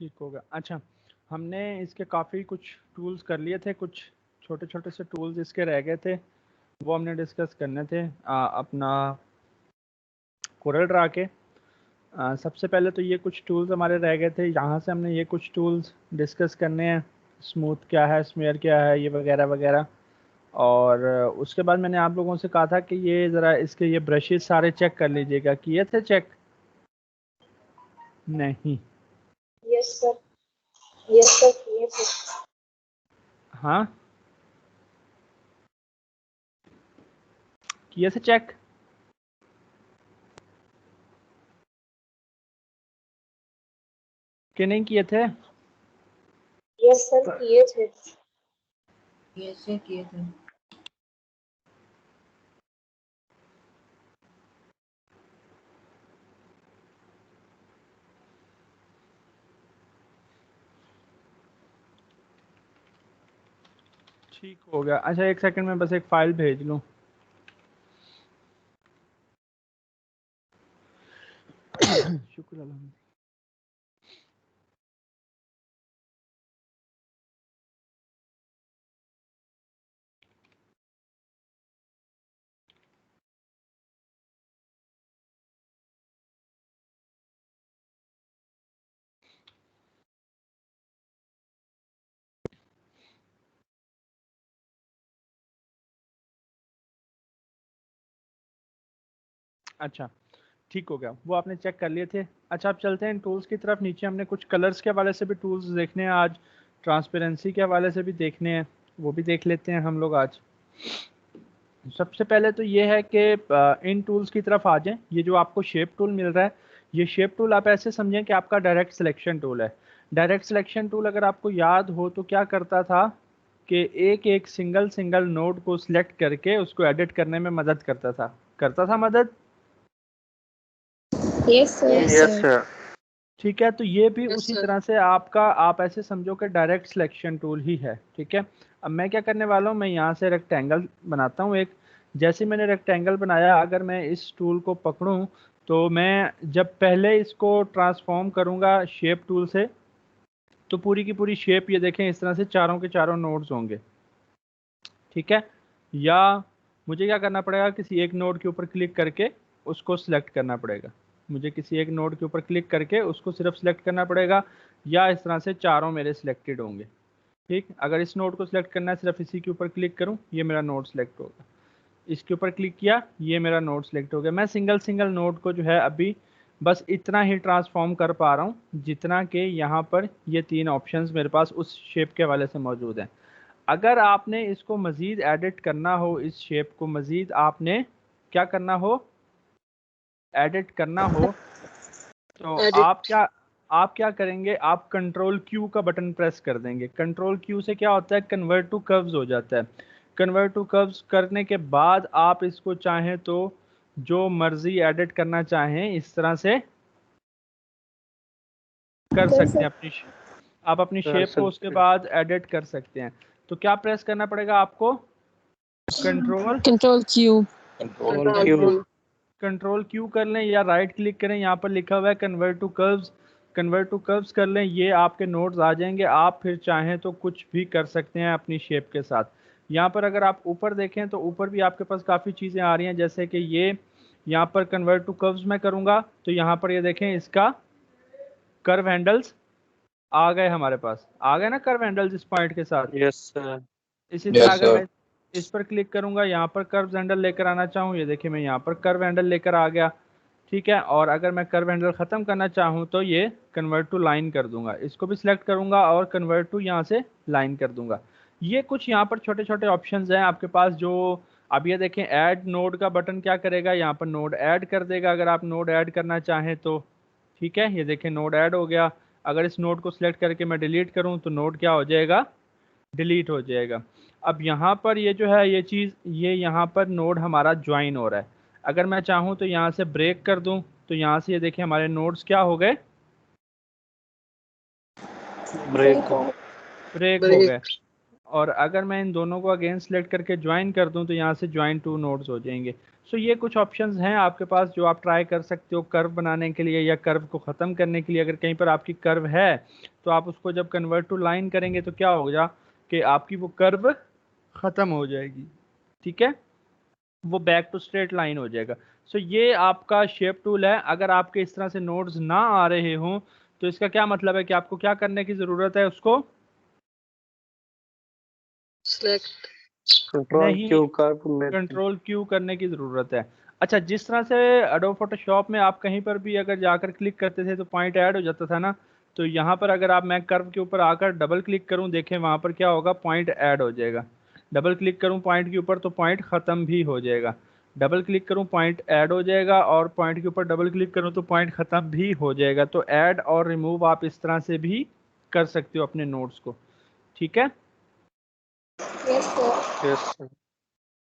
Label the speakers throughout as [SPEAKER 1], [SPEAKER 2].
[SPEAKER 1] ठीक होगा। अच्छा, हमने इसके काफ़ी कुछ टूल्स कर लिए थे, कुछ छोटे छोटे से टूल्स इसके रह गए थे, वो हमने डिस्कस करने थे अपना कोरल ड्रा के। सबसे पहले तो ये कुछ टूल्स हमारे रह गए थे, यहाँ से हमने ये कुछ टूल्स डिस्कस करने हैं, स्मूथ क्या है, स्मेयर क्या है, ये वगैरह वगैरह। और उसके बाद मैंने आप लोगों से कहा था कि ये ज़रा इसके ये ब्रशेस सारे चेक कर लीजिएगा। किए थे चेक? नहीं।
[SPEAKER 2] यस सर, यस सर, किए थे।
[SPEAKER 1] हाँ, किए थे चेक? कि नहीं किए थे?
[SPEAKER 2] यस सर, किए थे।
[SPEAKER 3] यस सर, किए थे।
[SPEAKER 1] ठीक हो गया। अच्छा, एक सेकंड में बस एक फाइल भेज लूँ। शुक्र अल्हम्दुलिल्लाह। अच्छा, ठीक हो गया, वो आपने चेक कर लिए थे। अच्छा, अब चलते हैं टूल्स की तरफ। नीचे हमने कुछ कलर्स के हवाले से भी टूल्स देखने हैं आज, ट्रांसपेरेंसी के हवाले से भी देखने हैं, वो भी देख लेते हैं हम लोग आज। सबसे पहले तो ये है कि इन टूल्स की तरफ आ जाएं। ये जो आपको शेप टूल मिल रहा है, ये शेप टूल आप ऐसे समझें कि आपका डायरेक्ट सिलेक्शन टूल है। डायरेक्ट सिलेक्शन टूल अगर आपको याद हो तो क्या करता था कि एक एक सिंगल सिंगल नोड को सिलेक्ट करके उसको एडिट करने में मदद करता था मदद।
[SPEAKER 2] Yes sir.
[SPEAKER 1] ठीक है, तो ये भी
[SPEAKER 3] Yes,
[SPEAKER 1] उसी
[SPEAKER 3] sir.
[SPEAKER 1] तरह से आपका, आप ऐसे समझो कि डायरेक्ट सिलेक्शन टूल ही है। ठीक है, अब मैं क्या करने वाला हूँ, मैं यहाँ से रेक्टेंगल बनाता हूँ एक। जैसे मैंने रेक्टेंगल बनाया, अगर मैं इस टूल को पकड़ूं तो मैं जब पहले इसको ट्रांसफॉर्म करूँगा शेप टूल से, तो पूरी की पूरी शेप ये देखें इस तरह से चारों के चारों नोड्स होंगे। ठीक है, या मुझे क्या करना पड़ेगा, किसी एक नोड के ऊपर क्लिक करके उसको सिलेक्ट करना पड़ेगा। मुझे किसी एक नोड के ऊपर क्लिक करके उसको सिर्फ सिलेक्ट करना पड़ेगा, या इस तरह से चारों मेरे सिलेक्टेड होंगे। ठीक, अगर इस नोड को सिलेक्ट करना है, सिर्फ इसी के ऊपर क्लिक करूं, ये मेरा नोड सिलेक्ट होगा। इसके ऊपर क्लिक किया, ये मेरा नोड सिलेक्ट हो गया। मैं सिंगल सिंगल नोड को जो है अभी बस इतना ही ट्रांसफॉर्म कर पा रहा हूँ जितना कि यहाँ पर ये तीन ऑप्शंस मेरे पास उस शेप के हवाले से मौजूद हैं। अगर आपने इसको मज़ीद एडिट करना हो, इस शेप को मज़ीद आपने क्या करना हो, एडिट करना हो, तो आप क्या करेंगे, आप कंट्रोल क्यू का बटन प्रेस कर देंगे। कंट्रोल क्यू से क्या होता है, कन्वर्ट टू कर्व्स हो जाता है। कन्वर्ट टू कर्व्स करने के बाद आप इसको चाहें तो जो मर्जी एडिट करना चाहें इस तरह से कर सकते हैं। आप अपनी शेप को उसके बाद एडिट कर सकते हैं। तो क्या प्रेस करना पड़ेगा आपको,
[SPEAKER 4] कंट्रोल क्यू।
[SPEAKER 1] कंट्रोल क्यू कर लें, या राइट क्लिक करें, यहाँ पर लिखा हुआ है convert to curves, convert to curves कर लें, ये आपके नोड्स आ जाएंगे। आप फिर चाहें तो कुछ भी कर सकते हैं अपनी शेप के साथ। यहाँ पर अगर आप ऊपर देखें तो ऊपर भी आपके पास काफ़ी चीज़ें आ रही हैं, जैसे कि ये यहाँ पर कन्वर्ट टू कर्व्स में करूँगा तो यहाँ पर ये देखें इसका कर्व हैंडल्स आ गए, हमारे पास आ गए ना कर्व हैंडल्स इस पॉइंट के साथ।
[SPEAKER 5] Yes sir.
[SPEAKER 1] इसी तरह अगर मैं इस पर क्लिक करूंगा, यहाँ पर कर्व हैंडल लेकर आना चाहूँ, ये देखिए मैं यहाँ पर कर्व हैंडल लेकर आ गया। ठीक है, और अगर मैं कर्व हैंडल ख़त्म करना चाहूँ तो ये कन्वर्ट टू लाइन कर दूंगा, इसको भी सिलेक्ट करूंगा और कन्वर्ट टू यहाँ से लाइन कर दूंगा। ये कुछ यहाँ पर छोटे छोटे ऑप्शंस हैं आपके पास। जो अब ये देखें, ऐड नोड का बटन क्या करेगा, यहाँ पर नोड ऐड कर देगा अगर आप नोड ऐड करना चाहें तो। ठीक है, ये देखें नोड ऐड हो गया। अगर इस नोड को सिलेक्ट करके मैं डिलीट करूँ तो नोड क्या हो जाएगा, डिलीट हो जाएगा। अब यहाँ पर ये जो है ये चीज़, ये यहाँ पर नोड हमारा ज्वाइन हो रहा है। अगर मैं चाहूँ तो यहाँ से ब्रेक कर दूँ, तो यहाँ से ये देखिए हमारे नोड्स क्या हो गए, ब्रेक हो गए। और अगर मैं इन दोनों को अगेन सेलेक्ट करके ज्वाइन कर दूं तो यहाँ से ज्वाइन टू नोड्स हो जाएंगे। सो ये कुछ ऑप्शंस हैं आपके पास जो आप ट्राई कर सकते हो कर्व बनाने के लिए या कर्व को ख़त्म करने के लिए। अगर कहीं पर आपकी कर्व है तो आप उसको जब कन्वर्ट टू लाइन करेंगे तो क्या होगा कि आपकी वो कर्व ख़त्म हो जाएगी, ठीक है, वो बैक टू स्ट्रेट लाइन हो जाएगा। सो ये आपका शेप टूल है। अगर आपके इस तरह से नोड्स ना आ रहे हों तो इसका क्या मतलब है कि आपको क्या करने की ज़रूरत है, उसको
[SPEAKER 4] सिलेक्ट कंट्रोल
[SPEAKER 1] नहीं,
[SPEAKER 4] क्यू कर्व में।
[SPEAKER 1] कंट्रोल क्यू करने की ज़रूरत है। अच्छा, जिस तरह से एडोब फोटोशॉप में आप कहीं पर भी अगर जाकर क्लिक करते थे तो पॉइंट ऐड हो जाता था ना, तो यहाँ पर अगर आप मैं कर्व के ऊपर आकर डबल क्लिक करूँ, देखें वहाँ पर क्या होगा, पॉइंट ऐड हो जाएगा। डबल क्लिक करूँ पॉइंट के ऊपर तो पॉइंट ख़त्म भी हो जाएगा। डबल क्लिक करूँ पॉइंट ऐड हो जाएगा और पॉइंट के ऊपर डबल क्लिक करूँ तो पॉइंट ख़त्म भी हो जाएगा। तो ऐड और रिमूव आप इस तरह से भी कर सकते हो अपने नोट्स को, ठीक है।
[SPEAKER 2] Yes sir.
[SPEAKER 4] Yes sir.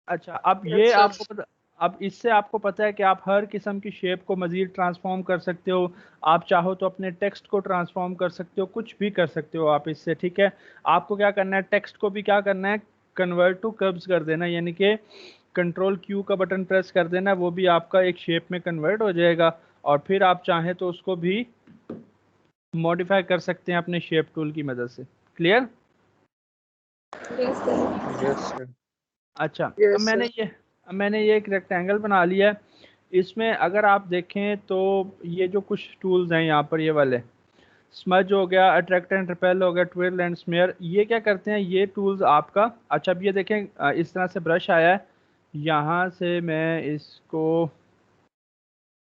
[SPEAKER 1] अच्छा, अब ये
[SPEAKER 4] अच्छा।
[SPEAKER 1] आपको पता, अब इससे आपको पता है कि आप हर किस्म की शेप को मज़ीद ट्रांसफॉर्म कर सकते हो। आप चाहो तो अपने टेक्स्ट को ट्रांसफॉर्म कर सकते हो, कुछ भी कर सकते हो आप इससे, ठीक है। आपको क्या करना है, टेक्स्ट को भी क्या करना है, कन्वर्ट टू कर्व्स कर देना, यानी कि कंट्रोल क्यू का बटन प्रेस कर देना, वो भी आपका एक शेप में कन्वर्ट हो जाएगा। और फिर आप चाहें तो उसको भी मॉडिफाई कर सकते हैं अपने शेप टूल की मदद से। Clear?
[SPEAKER 2] Yes sir.
[SPEAKER 4] Yes sir.
[SPEAKER 1] अच्छा, अब
[SPEAKER 4] यस सर।
[SPEAKER 1] मैंने ये एक रेक्टेंगल बना लिया है। इसमें अगर आप देखें तो ये जो कुछ टूल्स हैं यहाँ पर, ये वाले स्मज हो गया, अट्रैक्ट एंड रिपेल हो गया, ट्विरल एंड स्मेयर, ये क्या करते हैं ये टूल्स आपका। अच्छा, अब ये देखें इस तरह से ब्रश आया है, यहाँ से मैं इसको,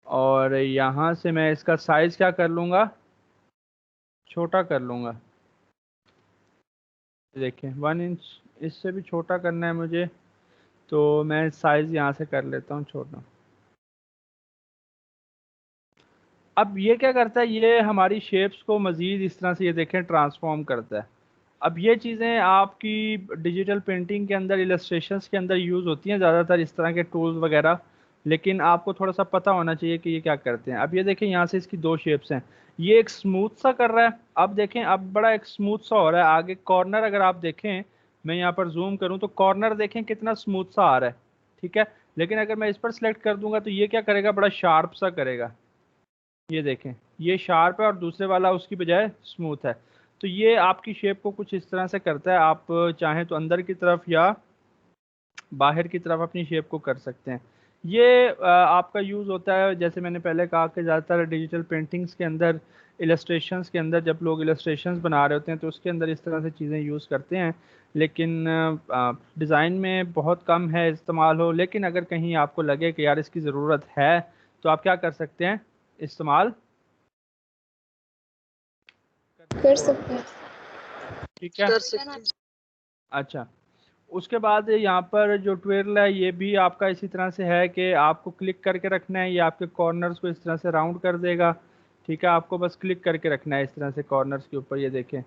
[SPEAKER 1] और यहाँ से मैं इसका साइज क्या कर लूँगा, छोटा कर लूँगा। देखें 1 इंच, इससे भी छोटा करना है मुझे, तो मैं साइज यहाँ से कर लेता हूँ छोटा। अब ये क्या करता है, ये हमारी शेप्स को मज़ीद इस तरह से ये देखें ट्रांसफॉर्म करता है। अब ये चीज़ें आपकी डिजिटल पेंटिंग के अंदर, इलस्ट्रेशंस के अंदर यूज़ होती हैं ज़्यादातर इस तरह के टूल्स वगैरह, लेकिन आपको थोड़ा सा पता होना चाहिए कि ये क्या करते हैं। अब ये देखें यहाँ से इसकी दो शेप्स हैं, ये एक स्मूथ सा कर रहा है, अब देखें अब बड़ा एक स्मूथ सा हो रहा है। आगे कॉर्नर अगर आप देखें, मैं यहाँ पर जूम करूँ तो कॉर्नर देखें कितना स्मूथ सा आ रहा है, ठीक है। लेकिन अगर मैं इस पर सेलेक्ट कर दूंगा तो ये क्या करेगा, बड़ा शार्प सा करेगा। ये देखें ये शार्प है और दूसरे वाला उसकी बजाय स्मूथ है। तो ये आपकी शेप को कुछ इस तरह से करता है। आप चाहें तो अंदर की तरफ या बाहर की तरफ अपनी शेप को कर सकते हैं। ये आपका यूज़ होता है, जैसे मैंने पहले कहा कि ज़्यादातर डिजिटल पेंटिंग्स के अंदर, इलस्ट्रेशंस के अंदर, जब लोग इलस्ट्रेशंस बना रहे होते हैं तो उसके अंदर इस तरह से चीज़ें यूज़ करते हैं। लेकिन डिज़ाइन में बहुत कम है इस्तेमाल हो। लेकिन अगर कहीं आपको लगे कि यार इसकी ज़रूरत है तो आप क्या कर सकते हैं, इस्तेमाल
[SPEAKER 2] कर सकते हैं।
[SPEAKER 1] ठीक है।
[SPEAKER 4] कर सकते हैं।
[SPEAKER 1] अच्छा, उसके बाद यहाँ पर जो ट्विरल है ये भी आपका इसी तरह से है कि आपको क्लिक करके रखना है, ये आपके कॉर्नर्स को इस तरह से राउंड कर देगा, ठीक है। आपको बस क्लिक करके रखना है इस तरह से कॉर्नर्स के ऊपर, ये देखें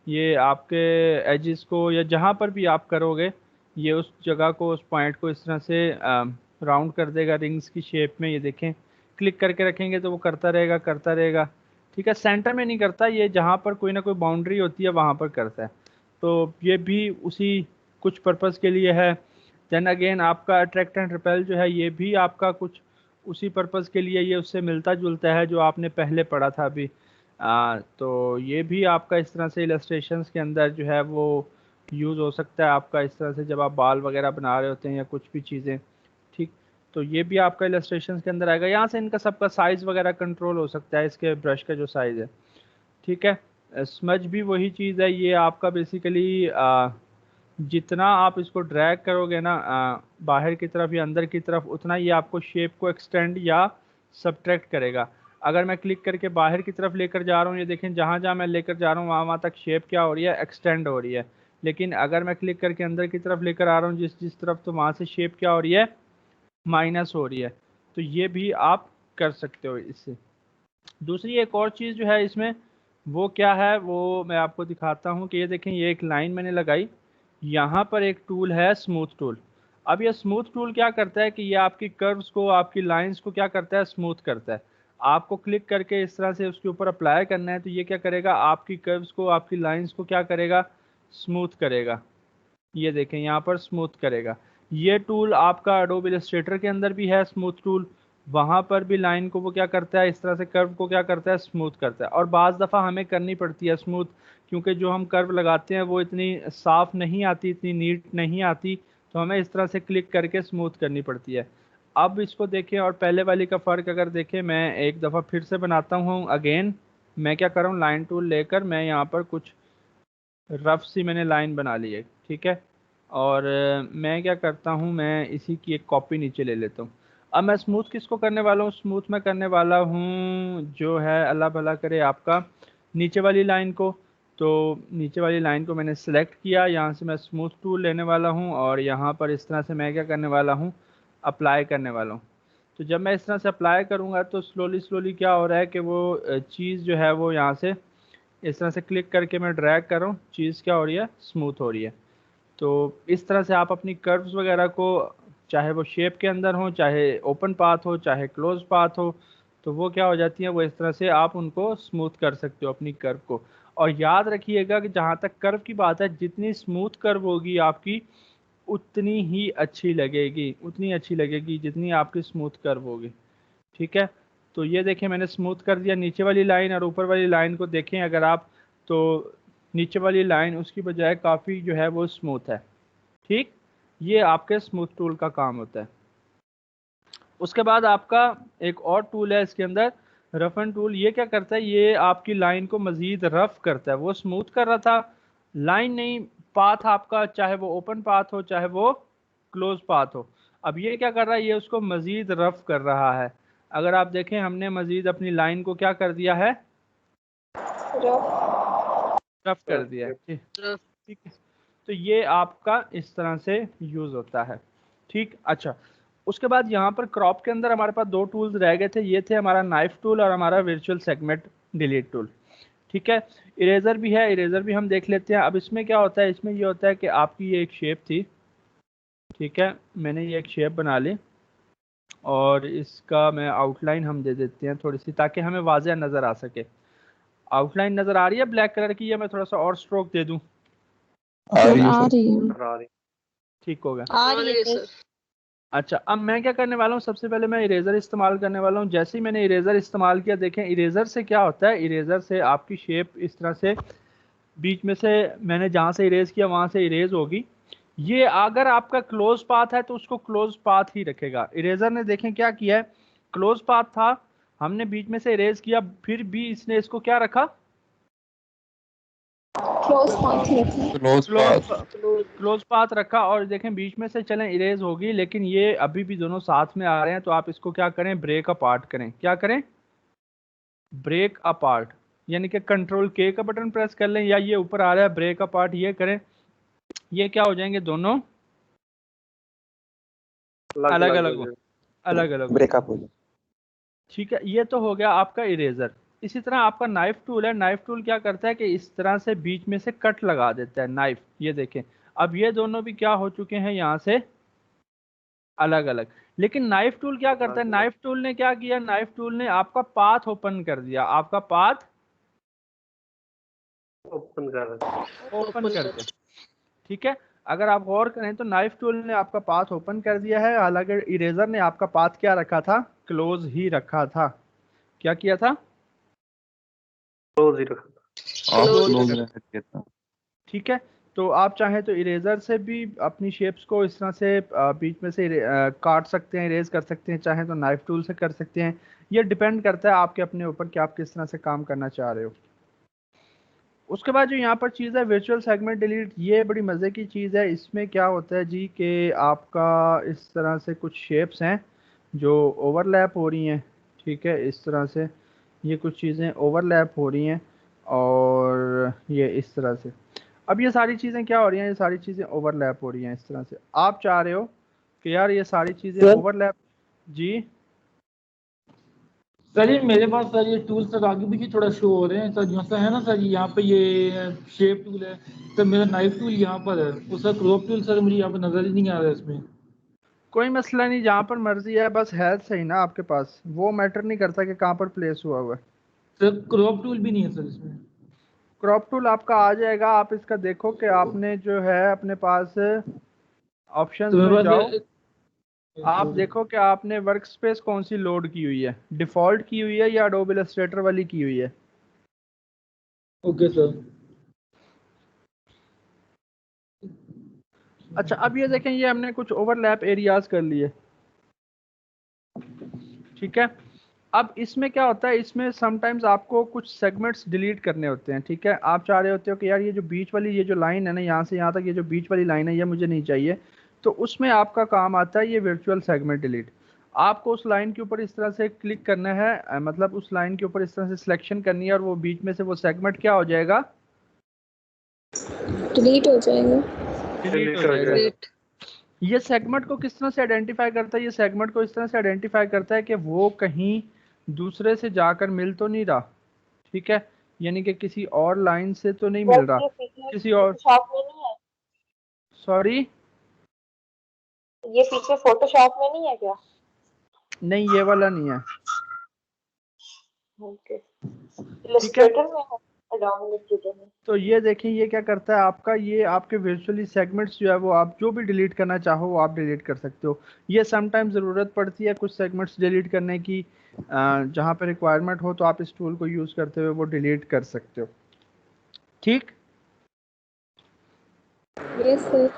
[SPEAKER 1] ये आपके एजिस को या जहाँ पर भी आप करोगे ये उस जगह को, उस पॉइंट को इस तरह से राउंड कर देगा रिंग्स की शेप में। ये देखें क्लिक करके रखेंगे तो वो करता रहेगा करता रहेगा, ठीक है। सेंटर में नहीं करता, ये जहाँ पर कोई ना कोई बाउंड्री होती है वहाँ पर करता है। तो ये भी उसी कुछ पर्पज़ के लिए है। देन अगेन आपका अट्रैक्ट एंड रिपेल जो है ये भी आपका कुछ उसी पर्पज़ के लिए, ये उससे मिलता जुलता है जो आपने पहले पढ़ा था अभी। तो ये भी आपका इस तरह से इलस्ट्रेशंस के अंदर जो है वो यूज़ हो सकता है आपका, इस तरह से जब आप बाल वगैरह बना रहे होते हैं या कुछ भी चीज़ें, ठीक। तो ये भी आपका इलस्ट्रेशंस के अंदर आएगा। यहाँ से इनका सबका साइज़ वगैरह कंट्रोल हो सकता है, इसके ब्रश का जो साइज़ है, ठीक है। स्मज भी वही चीज़ है, ये आपका बेसिकली जितना आप इसको ड्रैग करोगे ना बाहर की तरफ या अंदर की तरफ, उतना ये आपको शेप को एक्सटेंड या सब्ट्रैक्ट करेगा। अगर मैं क्लिक करके बाहर की तरफ लेकर जा रहा हूँ, ये देखें जहाँ जहाँ मैं लेकर जा रहा हूँ वहाँ वहाँ तक शेप क्या हो रही है, एक्सटेंड हो रही है। लेकिन अगर मैं क्लिक करके अंदर की तरफ लेकर आ रहा हूँ जिस जिस तरफ, तो वहाँ से शेप क्या हो रही है, माइनस हो रही है। तो ये भी आप कर सकते हो इससे। दूसरी एक और चीज़ जो है इसमें, वो क्या है वो मैं आपको दिखाता हूँ कि ये देखें ये एक लाइन मैंने लगाई, यहाँ पर एक टूल है स्मूथ टूल। अब ये स्मूथ टूल क्या करता है कि ये आपकी कर्व्स को, आपकी लाइंस को क्या करता है, स्मूथ करता है। आपको क्लिक करके इस तरह से उसके ऊपर अप्लाई करना है, तो ये क्या करेगा, आपकी कर्व्स को, आपकी लाइंस को क्या करेगा, स्मूथ करेगा, ये देखें यहाँ पर स्मूथ करेगा। ये टूल आपका एडोब इलस्ट्रेटर के अंदर भी है, स्मूथ टूल, वहाँ पर भी लाइन को वो क्या करता है, इस तरह से कर्व को क्या करता है, स्मूथ करता है। और बाज़ दफ़ा हमें करनी पड़ती है स्मूथ, क्योंकि जो हम कर्व लगाते हैं वो इतनी साफ़ नहीं आती, इतनी नीट नहीं आती, तो हमें इस तरह से क्लिक करके स्मूथ करनी पड़ती है। अब इसको देखें और पहले वाली का फ़र्क अगर देखें, मैं एक दफ़ा फिर से बनाता हूँ अगेन। मैं क्या कर रहा हूँ, लाइन टूल लेकर मैं यहाँ पर कुछ रफ सी मैंने लाइन बना ली है, ठीक है। और मैं क्या करता हूँ, मैं इसी की एक कॉपी नीचे ले लेता हूँ। अब मैं स्मूथ किसको करने वाला हूँ, स्मूथ मैं करने वाला हूँ जो है, अल्लाह भला करे, आपका नीचे वाली लाइन को। तो नीचे वाली लाइन को मैंने सेलेक्ट किया, यहाँ से मैं स्मूथ टूल लेने वाला हूँ और यहाँ पर इस तरह से मैं क्या करने वाला हूँ, अप्लाई करने वाला हूँ। तो जब मैं इस तरह से अप्लाई करूँगा तो स्लोली स्लोली क्या हो रहा है कि वो चीज़ जो है वो यहाँ से इस तरह से क्लिक करके मैं ड्रैग कर रहा हूँ, चीज़ क्या हो रही है, स्मूथ हो रही है। तो इस तरह से आप अपनी कर्व्स वगैरह को, चाहे वो शेप के अंदर हो, चाहे ओपन पाथ हो, चाहे क्लोज पाथ हो, तो वो क्या हो जाती है, वो इस तरह से आप उनको स्मूथ कर सकते हो अपनी कर्व को। और याद रखिएगा कि जहाँ तक कर्व की बात है, जितनी स्मूथ कर्व होगी आपकी उतनी ही अच्छी लगेगी, उतनी अच्छी लगेगी जितनी आपकी स्मूथ कर्व होगी, ठीक है। तो ये देखें मैंने स्मूथ कर दिया नीचे वाली लाइन, और ऊपर वाली लाइन को देखें अगर आप, तो नीचे वाली लाइन उसकी बजाय काफ़ी जो है वो स्मूथ है, ठीक। ये आपके स्मूथ टूल का काम होता है। उसके बाद आपका एक और टूल है इसके अंदर, रफन टूल। ये क्या करता है, ये आपकी लाइन को मज़ीद रफ करता है। वो स्मूथ कर रहा था, लाइन नहीं, पाथ आपका, चाहे वो ओपन पाथ हो चाहे वो क्लोज पाथ हो। अब ये क्या कर रहा है, ये उसको मज़ीद रफ कर रहा है। अगर आप देखें, हमने मज़ीद अपनी लाइन को क्या कर दिया है, रफ कर दिया है, ठीक है। तो ये आपका इस तरह से यूज़ होता है, ठीक। अच्छा, उसके बाद यहाँ पर क्रॉप के अंदर हमारे पास दो टूल्स रह गए थे, ये थे हमारा नाइफ टूल और हमारा वर्चुअल सेगमेंट डिलीट टूल, ठीक है। इरेजर भी है, इरेजर भी हम देख लेते हैं। अब इसमें क्या होता है, इसमें ये होता है कि आपकी ये एक शेप थी, ठीक है, मैंने ये एक शेप बना ली और इसका मैं आउटलाइन हम दे देते हैं थोड़ी सी, ताकि हमें वाज़ह नज़र आ सके। आउटलाइन नज़र आ रही है ब्लैक कलर की, या मैं थोड़ा सा और स्ट्रोक दे दूँ,
[SPEAKER 5] आ रही है।
[SPEAKER 1] ठीक होगा।
[SPEAKER 2] आ रही है सर।
[SPEAKER 1] अच्छा, अब मैं क्या करने वाला हूँ, सबसे पहले मैं इरेजर इस्तेमाल करने वाला हूँ। जैसे ही मैंने इरेजर इस्तेमाल किया, देखें इरेजर से क्या होता है, इरेजर से आपकी शेप इस तरह से बीच में से, मैंने जहाँ से इरेज किया वहाँ से इरेज होगी। ये अगर आपका क्लोज पाथ है तो उसको क्लोज पाथ ही रखेगा। इरेजर ने देखें क्या किया है, क्लोज पाथ था, हमने बीच में से इरेज किया, फिर भी इसने इसको क्या रखा, क्लोज पाथ रखा। और देखें बीच में से चलें इरेज होगी, लेकिन ये अभी भी दोनों साथ में आ रहे हैं। तो आप इसको क्या करें, ब्रेक अपार्ट करें। क्या करें, ब्रेक अपार्ट, यानी कि कंट्रोल के का बटन प्रेस कर लें, या ये ऊपर आ रहा है ब्रेक अपार्ट, ये करें। ये क्या हो जाएंगे, दोनों अलग अलग
[SPEAKER 5] ब्रेकअप हो जाए।
[SPEAKER 1] ठीक है। ये तो हो गया आपका इरेजर। इसी तरह आपका नाइफ टूल है, नाइफ टूल क्या करता है कि इस तरह से बीच में से कट लगा देता है नाइफ। ये देखें, अब ये दोनों भी क्या हो चुके हैं यहाँ से अलग अलग। लेकिन नाइफ टूल क्या करता है, नाइफ टूल ने क्या किया, नाइफ टूल ने आपका पाथ ओपन कर दिया, आपका पाथ ओपन कर दिया, ठीक है। अगर आप गौर करें तो नाइफ टूल ने आपका पाथ ओपन कर दिया है, हालांकि इरेजर ने आपका पाथ क्या रखा था, क्लोज ही रखा था। क्या किया था, क्लोज ही रखा था, ठीक है। तो आप चाहें तो इरेजर से भी अपनी शेप्स को इस तरह से बीच में से काट सकते हैं, इरेज कर सकते हैं, चाहें तो नाइफ टूल से कर सकते हैं। ये डिपेंड करता है आपके अपने ऊपर कि आप किस तरह से काम करना चाह रहे हो। उसके बाद जो यहाँ पर चीज़ है वर्चुअल सेगमेंट डिलीट, ये बड़ी मज़े की चीज़ है। इसमें क्या होता है जी कि आपका इस तरह से कुछ शेप्स हैं जो ओवरलैप हो रही हैं, ठीक है। इस तरह से ये कुछ चीज़ें ओवरलैप हो रही हैं और ये इस तरह से। अब ये सारी चीज़ें क्या हो रही हैं, ये सारी चीज़ें ओवरलैप हो रही हैं इस तरह से। आप चाह रहे हो कि यार ये सारी चीज़ें ओवरलैप, जी
[SPEAKER 6] सर ये मेरे पास सर ये टूल सर आगे भी थोड़ा शो हो रहे हैं सर, जैसा है ना सर, यहाँ पे ये शेप टूल है सर, मेरा नाइफ टूल यहाँ पर है, वो सर क्रॉप टूल सर मुझे यहाँ पर नजर ही नहीं आ रहा है इसमें।
[SPEAKER 1] कोई मसला नहीं, जहाँ पर मर्जी है, बस है सही ना आपके पास, वो मैटर नहीं करता कि कहाँ पर प्लेस हुआ हुआ है।
[SPEAKER 6] सर क्रॉप टूल भी नहीं है सर इसमें।
[SPEAKER 1] क्रॉप टूल आपका आ जाएगा। आप इसका देखो कि आपने जो है अपने पास ऑप्शंस
[SPEAKER 6] तो मेरे
[SPEAKER 1] में
[SPEAKER 6] पास
[SPEAKER 1] जाओ, आप देखो कि आपने वर्क स्पेस कौन सी लोड की हुई है, डिफ़ॉल्ट की हुई है या एडोब इलस्ट्रेटर वाली की हुई है।
[SPEAKER 6] Okay sir.
[SPEAKER 1] अच्छा, अब ये देखें, ये हमने कुछ ओवरलैप एरियाज कर लिए, ठीक है। अब इसमें क्या होता है, इसमें समटाइम्स आपको कुछ सेगमेंट्स डिलीट करने होते हैं, ठीक है। आप चाह रहे होते हो कि यार ये जो बीच वाली ये जो लाइन है ना, यहाँ से यहाँ तक ये जो बीच वाली लाइन है ये मुझे नहीं चाहिए, तो उसमें आपका काम आता है ये वर्चुअल सेगमेंट डिलीट। आपको उस लाइन के ऊपर इस तरह से क्लिक करना है, मतलब उस लाइन के ऊपर इस तरह से सिलेक्शन करनी है, और वो बीच में से वो सेगमेंट क्या हो जाएगा,
[SPEAKER 5] डिलीट हो जाएगा।
[SPEAKER 1] डिलीट हो जाएगा। ये सेगमेंट को किस तरह से आइडेंटिफाई करता है, ये सेगमेंट को इस तरह से आइडेंटिफाई करता है कि वो कहीं दूसरे से जाकर मिल तो नहीं रहा, ठीक है, यानी कि किसी और लाइन से तो नहीं मिल रहा,
[SPEAKER 2] ये फीचर
[SPEAKER 1] किसी और,
[SPEAKER 2] फोटोशॉप में नहीं है?
[SPEAKER 1] सॉरी,
[SPEAKER 2] ये फीचर फोटोशॉप में नहीं है क्या?
[SPEAKER 1] नहीं ये वाला नहीं है,
[SPEAKER 2] ओके,
[SPEAKER 1] ठीक है।
[SPEAKER 2] इलस्ट्रेटर में है, एडोब इलस्ट्रेटर में।
[SPEAKER 1] तो ये देखें, ये क्या करता है आपका, ये आपके वर्चुअली सेगमेंट्स जो है वो आप जो भी डिलीट करना चाहो वो आप डिलीट कर सकते हो। ये समटाइम ज़रूरत पड़ती है कुछ सेगमेंट्स डिलीट करने की, जहाँ पे रिक्वायरमेंट हो तो आप इस टूल को यूज़ करते हुए वो डिलीट कर सकते हो, ठीक।
[SPEAKER 5] Yes sir.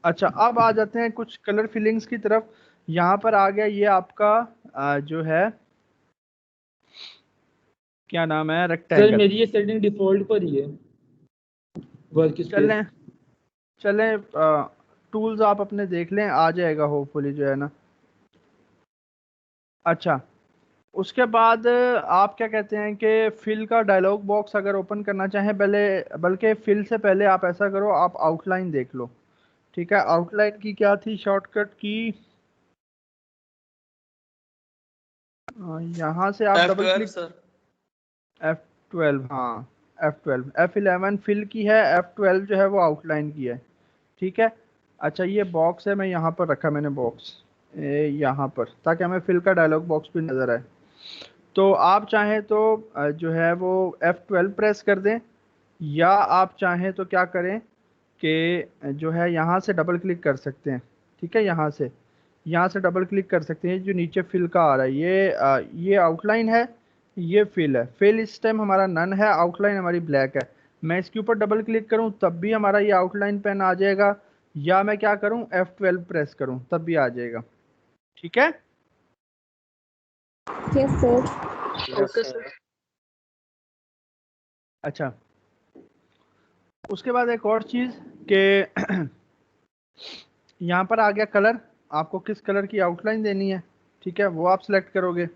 [SPEAKER 1] अच्छा, अब आ जाते हैं कुछ कलर फिलिंग्स की तरफ। यहाँ पर आ गया ये आपका जो है क्या नाम है,
[SPEAKER 6] सर
[SPEAKER 1] रेक्टेंगल।
[SPEAKER 6] मेरी ये सेटिंग डिफॉल्ट पर ही है, वर्क स्पेस।
[SPEAKER 1] चलें चलें, टूल्स आप अपने देख लें, आ जाएगा होपफुली जो है ना। अच्छा, उसके बाद आप क्या कहते हैं कि फिल का डायलॉग बॉक्स अगर ओपन करना चाहें, पहले बल्कि फिल से पहले आप ऐसा करो, आप आउटलाइन देख लो, ठीक है। आउटलाइन की क्या थी शॉर्टकट की, यहाँ से आप डबल क्लिक, F12, हाँ F12, F11 फिल की है, F12 जो है वो आउटलाइन की है, ठीक है। अच्छा, ये बॉक्स है, मैं यहाँ पर रखा मैंने बॉक्स यहाँ पर, ताकि हमें फिल का डायलॉग बॉक्स भी नज़र आए। तो आप चाहें तो जो है वो F12 प्रेस कर दें, या आप चाहें तो क्या करें कि जो है यहाँ से डबल क्लिक कर सकते हैं, ठीक है। यहाँ से डबल क्लिक कर सकते हैं, जो नीचे फिल का आ रहा है ये आउटलाइन है, ये फिल है। फिल इस टाइम हमारा नन है, आउटलाइन हमारी ब्लैक है। मैं इसके ऊपर डबल क्लिक करूं तब भी हमारा ये आउटलाइन पेन आ जाएगा, या मैं क्या करूं F12 प्रेस करूं तब भी आ जाएगा, ठीक है।
[SPEAKER 5] Yes sir.
[SPEAKER 4] Okay sir.
[SPEAKER 1] अच्छा, उसके बाद एक और चीज़ कि यहाँ पर आ गया कलर, आपको किस कलर की आउटलाइन देनी है, ठीक है, वो आप सिलेक्ट करोगे।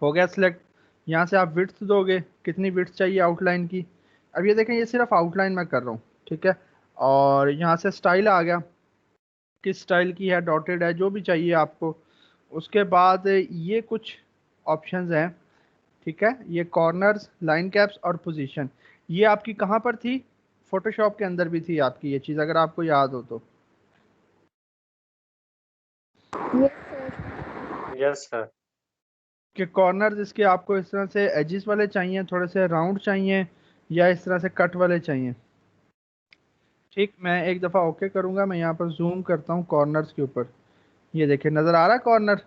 [SPEAKER 1] हो गया सिलेक्ट। यहाँ से आप विड्थ दोगे, कितनी विड्थ चाहिए आउटलाइन की। अब ये देखें, ये सिर्फ आउटलाइन में कर रहा हूँ, ठीक है। और यहाँ से स्टाइल आ गया, किस स्टाइल की है, डॉटेड है, जो भी चाहिए आपको। उसके बाद ये कुछ ऑप्शंस हैं, ठीक है। ये कॉर्नर्स, लाइन कैप्स और पोजीशन, ये आपकी कहाँ पर थी, फोटोशॉप के अंदर भी थी आपकी ये चीज़, अगर आपको याद हो तो।
[SPEAKER 5] Yes sir.
[SPEAKER 4] Yes sir.
[SPEAKER 1] कि कॉर्नर्स इसके आपको इस तरह से एजिस वाले चाहिए, थोड़े से राउंड चाहिए, या इस तरह से कट वाले चाहिए, ठीक। मैं एक दफ़ा ओके करूँगा, मैं यहाँ पर जूम करता हूँ कॉर्नर्स के ऊपर, ये देखिए नज़र आ रहा है कॉर्नर,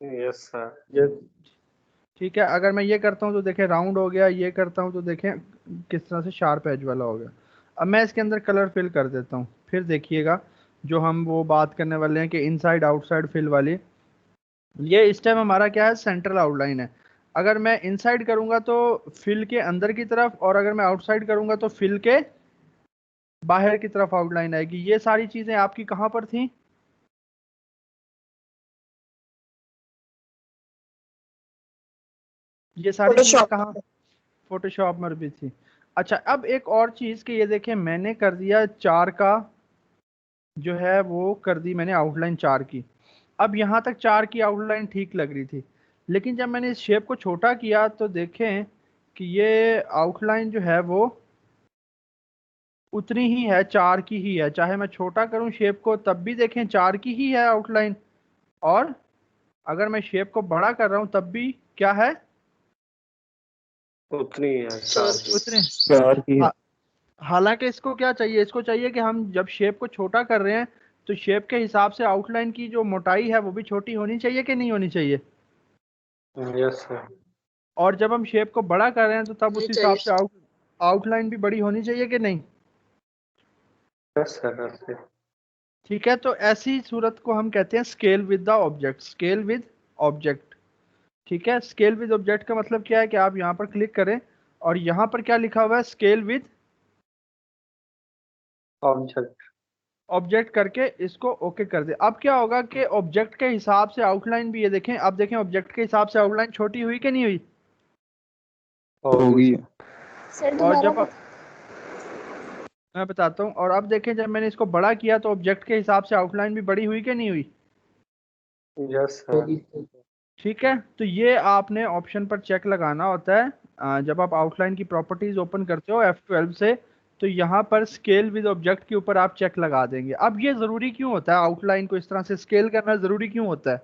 [SPEAKER 4] यस सर। यस।
[SPEAKER 1] ठीक है। अगर मैं ये करता हूँ तो देखें राउंड हो गया, ये करता हूँ तो देखें किस तरह से शार्प एज वाला हो गया। अब मैं इसके अंदर कलर फिल कर देता हूँ, फिर देखिएगा जो हम वो बात करने वाले हैं कि इनसाइड आउटसाइड फिल वाली, ये इस टाइम हमारा क्या है, सेंट्रल आउटलाइन है। अगर मैं इनसाइड करूंगा तो फिल के अंदर की तरफ, और अगर मैं आउटसाइड करूंगा तो फिल के बाहर की तरफ आउटलाइन आएगी। ये सारी चीजें आपकी कहाँ पर थी, ये सारी चीजें
[SPEAKER 2] फोटोशॉप
[SPEAKER 1] कहाँ, फोटोशॉप में भी थी। अच्छा, अब एक और चीज कि ये देखें, मैंने कर दिया 4 का जो है वो कर दी मैंने आउटलाइन 4 की। अब यहाँ तक 4 की आउटलाइन ठीक लग रही थी, लेकिन जब मैंने इस शेप को छोटा किया तो देखें कि ये आउटलाइन जो है वो उतनी ही है, 4 की ही है। चाहे मैं छोटा करूं शेप को तब भी देखें 4 की ही है आउटलाइन, और अगर मैं शेप को बड़ा कर रहा हूं तब भी क्या है,
[SPEAKER 4] उतनी है
[SPEAKER 1] उतने।
[SPEAKER 4] 4 की है।
[SPEAKER 1] हालांकि इसको क्या चाहिए, इसको चाहिए कि हम जब शेप को छोटा कर रहे हैं तो शेप के हिसाब से आउटलाइन की जो मोटाई है वो भी छोटी होनी चाहिए कि नहीं होनी चाहिए।
[SPEAKER 4] Yes sir.
[SPEAKER 1] और जब हम शेप को बड़ा कर रहे हैं तो तब उस
[SPEAKER 3] नहीं
[SPEAKER 1] हिसाब
[SPEAKER 3] चाहिए।
[SPEAKER 1] से आउटलाइन भी बड़ी होनी चाहिए कि नहीं।
[SPEAKER 4] Yes sir yes.
[SPEAKER 1] ठीक है, तो ऐसी सूरत को हम कहते हैं scale with the object, scale with object. ठीक है, स्केल विद ऑब्जेक्ट का मतलब क्या है कि आप यहाँ पर क्लिक करें और यहाँ पर क्या लिखा हुआ है, स्केल विद
[SPEAKER 4] ऑब्जेक्ट।
[SPEAKER 1] ऑब्जेक्ट करके इसको ओके कर दे। अब क्या होगा कि ऑब्जेक्ट के हिसाब से आउटलाइन भी, ये देखें, अब देखें ऑब्जेक्ट के हिसाब से आउटलाइन छोटी हुई कि नहीं हुई।
[SPEAKER 4] होगी।
[SPEAKER 5] सर
[SPEAKER 1] और
[SPEAKER 5] दोबारा
[SPEAKER 1] जब मैं बताता हूँ, और अब देखें जब मैंने इसको बड़ा किया तो ऑब्जेक्ट के हिसाब से आउटलाइन भी बड़ी हुई कि नहीं हुई।
[SPEAKER 4] Yes sir.
[SPEAKER 1] ठीक है, तो ये आपने ऑप्शन पर चेक लगाना होता है जब आप आउटलाइन की प्रॉपर्टीज ओपन करते हो F12 से, तो यहाँ पर स्केल विद ऑब्जेक्ट के ऊपर आप चेक लगा देंगे। अब ये जरूरी क्यों होता है, आउटलाइन को इस तरह से स्केल करना जरूरी क्यों होता है।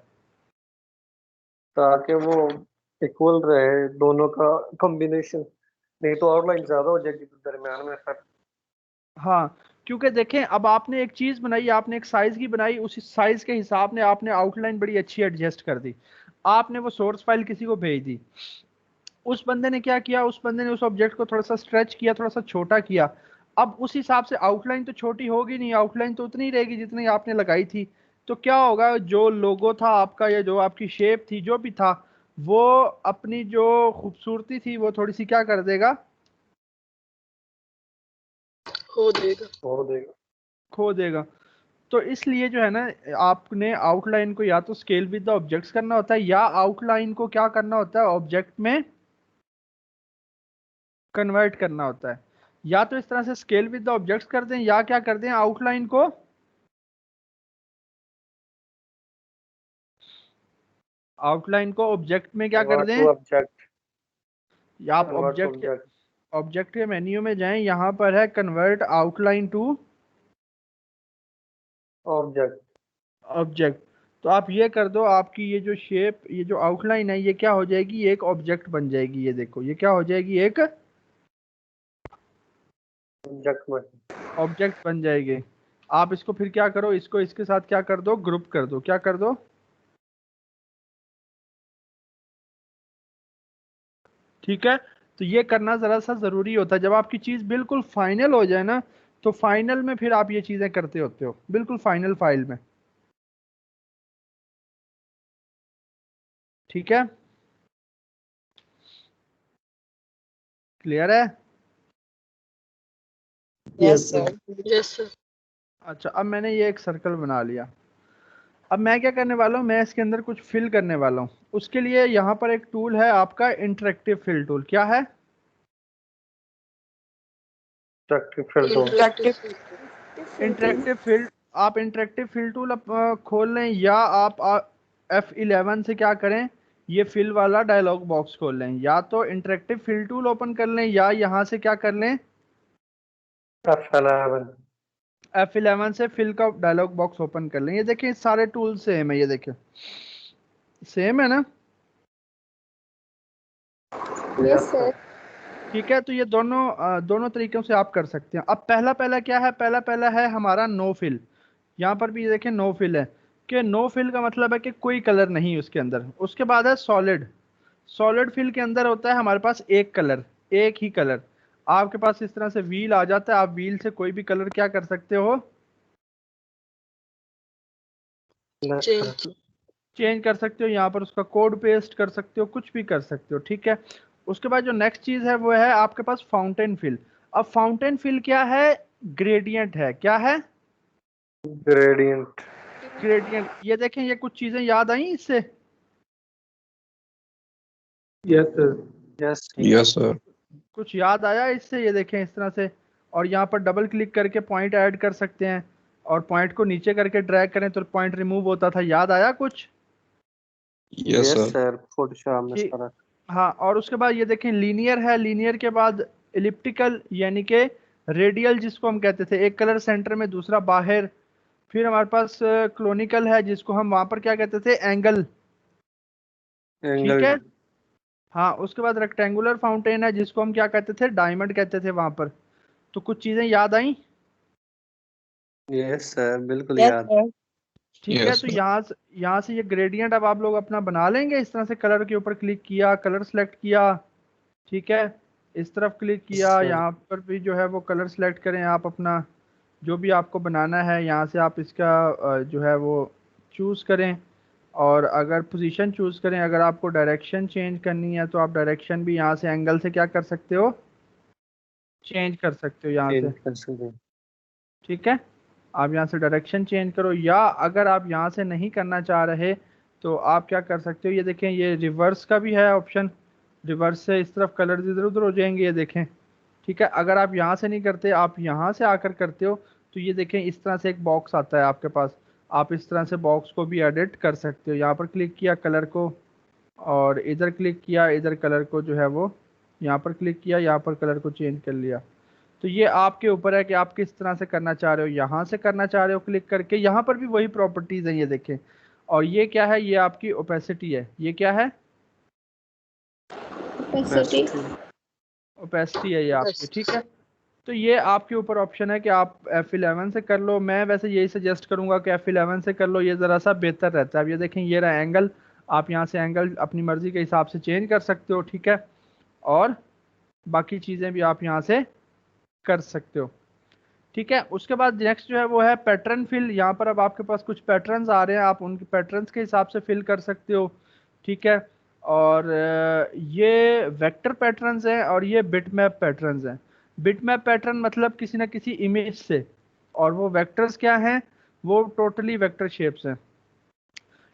[SPEAKER 4] ताकि वो इक्वल रहे दोनों का कॉम्बिनेशन, नहीं तो आउटलाइन ज्यादा हो जाएगी दरमियान में सर।
[SPEAKER 1] हाँ, क्योंकि देखें अब आपने एक चीज बनाई, आपने एक साइज की बनाई, उसी साइज के हिसाब ने आपने आउटलाइन बड़ी अच्छी एडजस्ट कर दी, आपने वो सोर्स फाइल किसी को भेज दी, उस बंदे ने क्या किया, उस बंदे ने उस ऑब्जेक्ट को थोड़ा सा स्ट्रेच किया, थोड़ा सा छोटा किया। अब उस हिसाब से आउटलाइन तो छोटी होगी नहीं, आउटलाइन तो उतनी ही रहेगी जितनी आपने लगाई थी। तो क्या होगा, जो लोगो था आपका या जो आपकी शेप थी जो भी था, वो अपनी जो खूबसूरती थी वो थोड़ी सी क्या कर देगा,
[SPEAKER 3] हो देगा।
[SPEAKER 4] हो देगा।
[SPEAKER 1] खो देगा। तो इसलिए जो है ना, आपने आउटलाइन को या तो स्केल विद द ऑब्जेक्ट्स करना होता है या आउटलाइन को क्या करना होता है, ऑब्जेक्ट में कन्वर्ट करना होता है। या तो इस तरह से स्केल विद द ऑब्जेक्ट्स कर दें या क्या कर दें, आउटलाइन को ऑब्जेक्ट में क्या कर
[SPEAKER 4] कन्वर्ट
[SPEAKER 1] दें।
[SPEAKER 4] To object.
[SPEAKER 1] या आप
[SPEAKER 4] कन्वर्ट टू ऑब्जेक्ट।
[SPEAKER 1] ऑब्जेक्ट के मेन्यू में जाएं, यहां पर है convert outline to
[SPEAKER 4] object.
[SPEAKER 1] Object. तो आप ये कर दो, आपकी ये जो शेप, ये जो आउटलाइन है, ये क्या हो जाएगी, एक ऑब्जेक्ट बन जाएगी। ये देखो, ये क्या हो जाएगी, एक
[SPEAKER 4] ऑब्जेक्ट में।
[SPEAKER 1] ऑब्जेक्ट बन जाएगी। आप इसको फिर क्या करो, इसको इसके साथ क्या कर दो, ग्रुप कर दो। क्या कर दो, ठीक है। तो ये करना जरा सा जरूरी होता है, जब आपकी चीज बिल्कुल फाइनल हो जाए ना, तो फाइनल में फिर आप ये चीजें करते होते हो, बिल्कुल फाइनल फाइल में। ठीक है, क्लियर है।
[SPEAKER 3] Yes sir. Yes sir.
[SPEAKER 1] अच्छा, अब मैंने ये एक सर्कल बना लिया। अब मैं क्या करने वाला हूँ, मैं इसके अंदर कुछ फिल करने वाला हूँ। उसके लिए यहाँ पर एक टूल है आपका, इंटरेक्टिव फिल टूल। क्या है,
[SPEAKER 3] इंटरेक्टिव।
[SPEAKER 1] Interactive fill. आप इंटरेक्टिव फिल टूल खोल लें, या आप F11 से क्या करें, ये फिल वाला डायलॉग बॉक्स खोल लें। या तो इंटरेक्टिव फिल टूल ओपन कर लें, या यहाँ से क्या कर लें,
[SPEAKER 4] F11।
[SPEAKER 1] F11 से फिल का डायलॉग बॉक्स ओपन कर लें। ये देखें सारे टूल सेम है, ये देखें सेम है ना।
[SPEAKER 5] Yes sir.
[SPEAKER 1] ठीक है, तो ये दोनों तरीकों से आप कर सकते हैं। अब पहला पहला क्या है, पहला पहला है हमारा नो फिल। यहाँ पर भी देखें नो फिल है, कि नो फिल का मतलब है कि कोई कलर नहीं उसके अंदर। उसके बाद है सॉलिड। सॉलिड फिल के अंदर होता है हमारे पास एक कलर, एक ही कलर। आपके पास इस तरह से व्हील आ जाता है, आप व्हील से कोई भी कलर क्या कर सकते हो,
[SPEAKER 3] चेंज।
[SPEAKER 1] चेंज कर सकते हो। यहाँ पर उसका कोड पेस्ट कर सकते हो, कुछ भी कर सकते हो। ठीक है, उसके बाद जो नेक्स्ट चीज है वो है आपके पास फाउंटेन फिल। अब फाउंटेन फिल क्या है, ग्रेडियंट है। क्या है,
[SPEAKER 4] ग्रेडियंट।
[SPEAKER 1] ग्रेडियंट। ये देखें, ये कुछ चीजें याद आई इससे।
[SPEAKER 6] Yes sir.
[SPEAKER 4] Yes.
[SPEAKER 7] Yes sir.
[SPEAKER 1] कुछ याद आया इससे, ये देखें इस तरह से। और यहाँ पर डबल क्लिक करके पॉइंट ऐड कर सकते हैं, और पॉइंट को नीचे करके ड्रैग करें तो पॉइंट रिमूव होता था। याद आया कुछ।
[SPEAKER 7] Yes sir.
[SPEAKER 4] सर फोटोशॉप में
[SPEAKER 1] ठीक,
[SPEAKER 4] सारा।
[SPEAKER 1] हाँ। और उसके बाद ये देखें लीनियर है, लीनियर के बाद एलिप्टिकल, यानी कि रेडियल जिसको हम कहते थे, एक कलर सेंटर में दूसरा बाहर। फिर हमारे पास क्लोनिकल है, जिसको हम वहां पर क्या कहते थे, एंगल। ठीक
[SPEAKER 4] एंगल।
[SPEAKER 1] है, हाँ, उसके बाद रेक्टेंगुलर फाउंटेन है जिसको हम क्या कहते थे, डायमंड कहते थे वहां पर। तो कुछ चीजें याद आई?
[SPEAKER 4] यस सर, बिल्कुल
[SPEAKER 3] यस
[SPEAKER 4] याद।
[SPEAKER 3] सर।
[SPEAKER 1] ठीक है,
[SPEAKER 7] Yes,
[SPEAKER 1] तो
[SPEAKER 7] sir.
[SPEAKER 1] यहाँ से ये ग्रेडियंट अब आप लोग अपना बना लेंगे। इस तरह से कलर के ऊपर क्लिक किया, कलर सेलेक्ट किया, ठीक है, इस तरफ क्लिक किया,
[SPEAKER 4] सर
[SPEAKER 1] यहाँ पर भी जो है वो कलर सेलेक्ट करें आप अपना, जो भी आपको बनाना है यहाँ से आप इसका जो है वो चूज़ करें। और अगर पोजीशन चूज़ करें, अगर आपको डायरेक्शन चेंज करनी है तो आप डायरेक्शन भी यहाँ से एंगल से क्या कर सकते हो, चेंज कर सकते हो यहाँ से।
[SPEAKER 4] चेंज कर सकते हैं।
[SPEAKER 1] ठीक है, आप यहाँ से डायरेक्शन चेंज करो, या अगर आप यहाँ से नहीं करना चाह रहे तो आप क्या कर सकते हो, ये देखें ये रिवर्स का भी है ऑप्शन, रिवर्स से इस तरफ कलर इधर उधर हो जाएंगे, ये देखें। ठीक है, अगर आप यहाँ से नहीं करते, आप यहाँ से आकर करते हो, तो ये देखें इस तरह से एक बॉक्स आता है आपके पास, आप इस तरह से बॉक्स को भी एडिट कर सकते हो। यहाँ पर क्लिक किया कलर को, और इधर क्लिक किया, इधर कलर को जो है वो यहाँ पर क्लिक किया, यहाँ पर कलर को चेंज कर लिया। तो ये आपके ऊपर है कि आप किस तरह से करना चाह रहे हो, यहाँ से करना चाह रहे हो क्लिक करके, यहाँ पर भी वही प्रॉपर्टीज हैं ये देखें। और ये क्या है, ये आपकी ओपेसिटी है, ये क्या है,
[SPEAKER 5] opacity,
[SPEAKER 1] ओपेसिटी है ये आपकी।
[SPEAKER 3] यस।
[SPEAKER 1] ठीक है, तो ये आपके ऊपर ऑप्शन है कि आप F11 से कर लो। मैं वैसे यही सजेस्ट करूंगा कि F11 से कर लो, ये ज़रा सा बेहतर रहता है। अब ये देखें ये रहा एंगल, आप यहाँ से एंगल अपनी मर्ज़ी के हिसाब से चेंज कर सकते हो। ठीक है, और बाकी चीज़ें भी आप यहाँ से कर सकते हो। ठीक है, उसके बाद नेक्स्ट जो है वो है पैटर्न फिल। यहाँ पर अब आपके पास कुछ पैटर्न्स आ रहे हैं, आप उनके पैटर्न्स के हिसाब से फिल कर सकते हो। ठीक है, और ये वेक्टर पैटर्न्स हैं और ये बिटमैप पैटर्न्स हैं। बिटमैप पैटर्न मतलब किसी ना किसी इमेज से, और वो वेक्टर्स क्या हैं, वो टोटली वेक्टर शेप्स हैं।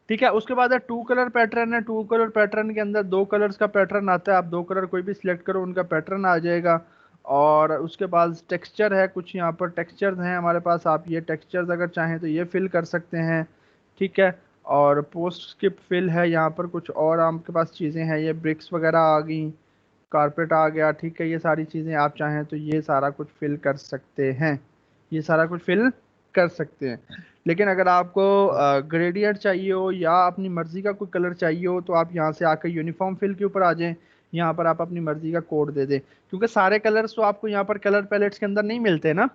[SPEAKER 1] ठीक है, उसके बाद है टू कलर पैटर्न है। टू कलर पैटर्न के अंदर दो कलर्स का पैटर्न आता है, आप दो कलर कोई भी सिलेक्ट करो उनका पैटर्न आ जाएगा। और उसके बाद टेक्सचर है, कुछ यहाँ पर टेक्सचर्स हैं हमारे पास, आप ये टेक्सचर्स अगर चाहें तो ये फिल कर सकते हैं। ठीक है, और पोस्ट स्किप फिल है, यहाँ पर कुछ और आपके पास चीज़ें हैं, ये ब्रिक्स वगैरह आ गई, कारपेट आ गया। ठीक है, ये सारी चीज़ें आप चाहें तो ये सारा कुछ फिल कर सकते हैं, ये सारा कुछ फिल कर सकते हैं। लेकिन अगर आपको ग्रेडियंट चाहिए हो या अपनी मर्जी का कोई कलर चाहिए हो तो आप यहाँ से आकर यूनिफॉर्म फिल के ऊपर आ जाएं, यहाँ पर आप अपनी मर्जी का कोड दे दें, क्योंकि सारे कलर्स तो आपको यहाँ पर कलर पैलेट्स के अंदर नहीं मिलते ना।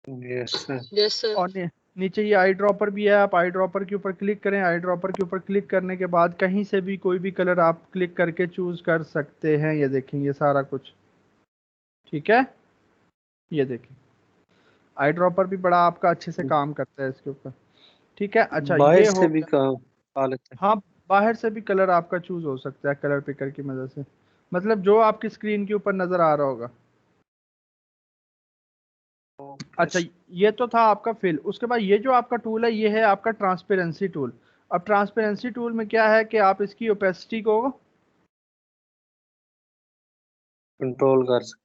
[SPEAKER 4] Yes sir.
[SPEAKER 3] Yes sir.
[SPEAKER 1] और नीचे ये आई ड्रॉपर भी है, आप आई ड्रॉपर के ऊपर क्लिक करें, आई ड्रॉपर के ऊपर क्लिक करने के बाद कहीं से भी कोई भी कलर आप क्लिक करके चूज कर सकते हैं। ये देखेंगे सारा कुछ, ठीक है, ये देखें आई ड्रॉपर भी बड़ा आपका अच्छे से काम करता है इसके ऊपर। ठीक है, अच्छा
[SPEAKER 4] बाहर
[SPEAKER 1] ये
[SPEAKER 4] से
[SPEAKER 1] हो
[SPEAKER 4] भी
[SPEAKER 1] गया।
[SPEAKER 4] काम आ लेते हैं।
[SPEAKER 1] हाँ, बाहर से भी कलर आपका चूज हो सकता है कलर पिकर की मदद से, मतलब जो आपकी स्क्रीन के ऊपर नजर आ रहा होगा। अच्छा, ये तो था आपका फिल। उसके बाद ये जो आपका टूल है ये है आपका ट्रांसपेरेंसी टूल। अब ट्रांसपेरेंसी टूल में क्या है कि आप इसकी ओपेसिटी को
[SPEAKER 4] कंट्रोल कर सकते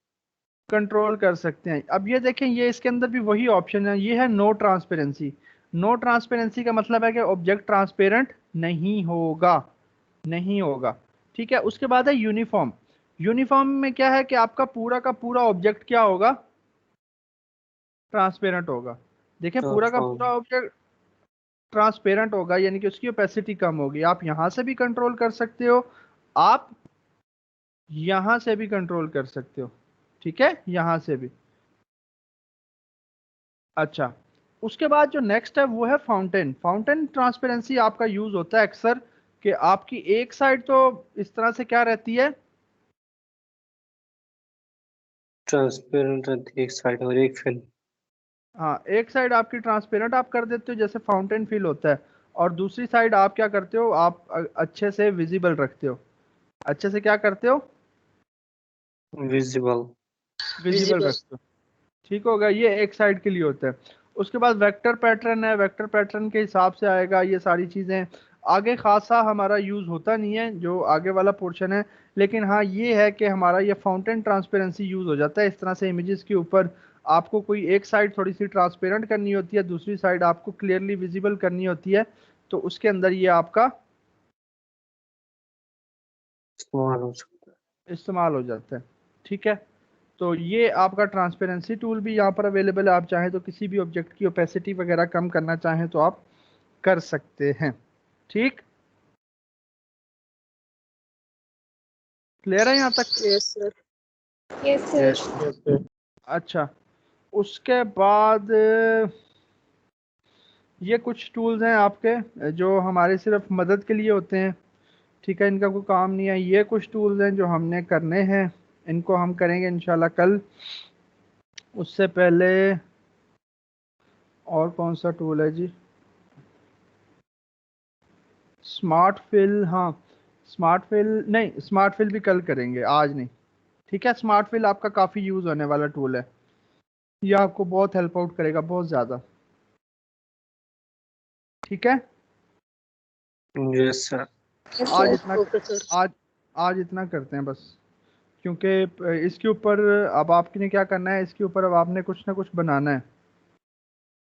[SPEAKER 1] कंट्रोल कर सकते हैं। अब ये देखें, ये इसके अंदर भी वही ऑप्शन है, ये है नो ट्रांसपेरेंसी। नो ट्रांसपेरेंसी का मतलब है कि ऑब्जेक्ट ट्रांसपेरेंट नहीं होगा, नहीं होगा। ठीक है, उसके बाद है यूनिफॉर्म। यूनिफॉर्म में क्या है कि आपका पूरा का पूरा ऑब्जेक्ट क्या होगा, ट्रांसपेरेंट होगा। देखें पूरा का
[SPEAKER 4] ट्रांसफॉर्म।
[SPEAKER 1] पूरा ऑब्जेक्ट ट्रांसपेरेंट होगा, यानी कि उसकी ओपेसिटी कम होगी। आप यहां से भी कंट्रोल कर सकते हो, आप यहां से भी कंट्रोल कर सकते हो। ठीक है, यहां से भी। अच्छा, उसके बाद जो नेक्स्ट है वो है फाउंटेन। फाउंटेन ट्रांसपेरेंसी आपका यूज होता है अक्सर कि आपकी एक साइड तो इस तरह से क्या रहती है,
[SPEAKER 4] ट्रांसपेरेंट रहती है एक साइड और एक फिल।
[SPEAKER 1] हाँ, एक साइड आपकी ट्रांसपेरेंट आप कर देते हो जैसे फाउंटेन फील होता है, और दूसरी साइड आप क्या करते हो, आप अच्छे से विजिबल रखते हो। अच्छे से क्या करते हो,
[SPEAKER 4] विजिबल।
[SPEAKER 1] Visible
[SPEAKER 3] visible.
[SPEAKER 1] रखते हो। ठीक होगा, ये एक साइड के लिए होता है। उसके बाद वेक्टर पैटर्न है, वेक्टर पैटर्न के हिसाब से आएगा ये सारी चीज़ें। आगे खासा हमारा यूज़ होता नहीं है जो आगे वाला पोर्शन है, लेकिन हाँ ये है कि हमारा ये फाउंटेन ट्रांसपेरेंसी यूज़ हो जाता है इस तरह से इमेजेस के ऊपर। आपको कोई एक साइड थोड़ी सी ट्रांसपेरेंट करनी होती है, दूसरी साइड आपको क्लियरली विजिबल करनी होती है, तो उसके अंदर ये आपका
[SPEAKER 4] इस्तेमाल हो सकता
[SPEAKER 1] इस्तेमाल हो जाता है। ठीक है, तो ये आपका ट्रांसपेरेंसी टूल भी यहाँ पर अवेलेबल है। आप चाहें तो किसी भी ऑब्जेक्ट की ओपेसिटी वगैरह कम करना चाहें तो आप कर सकते हैं। ठीक। क्लियर है यहाँ तक?
[SPEAKER 3] Yes sir.
[SPEAKER 5] Yes, sir.
[SPEAKER 6] Yes sir.
[SPEAKER 1] अच्छा, उसके बाद ये कुछ टूल्स हैं आपके जो हमारे सिर्फ मदद के लिए होते हैं, ठीक है, इनका कोई काम नहीं है। ये कुछ टूल्स हैं जो हमने करने हैं, इनको हम करेंगे इंशाल्लाह कल। उससे पहले और कौन सा टूल है जी? स्मार्ट फिल, हाँ स्मार्ट फिल नहीं, स्मार्ट फिल भी कल करेंगे, आज नहीं, ठीक है। स्मार्ट फिल आपका काफ़ी यूज़ होने वाला टूल है, ये आपको बहुत हेल्प आउट करेगा, बहुत ज़्यादा, ठीक है।
[SPEAKER 4] Yes sir.
[SPEAKER 5] Yes,
[SPEAKER 1] आज
[SPEAKER 5] sir.
[SPEAKER 1] इतना
[SPEAKER 3] ओके सर।
[SPEAKER 1] आज इतना करते हैं बस, क्योंकि इसके ऊपर अब आपने क्या करना है, इसके ऊपर अब आपने कुछ ना कुछ बनाना है,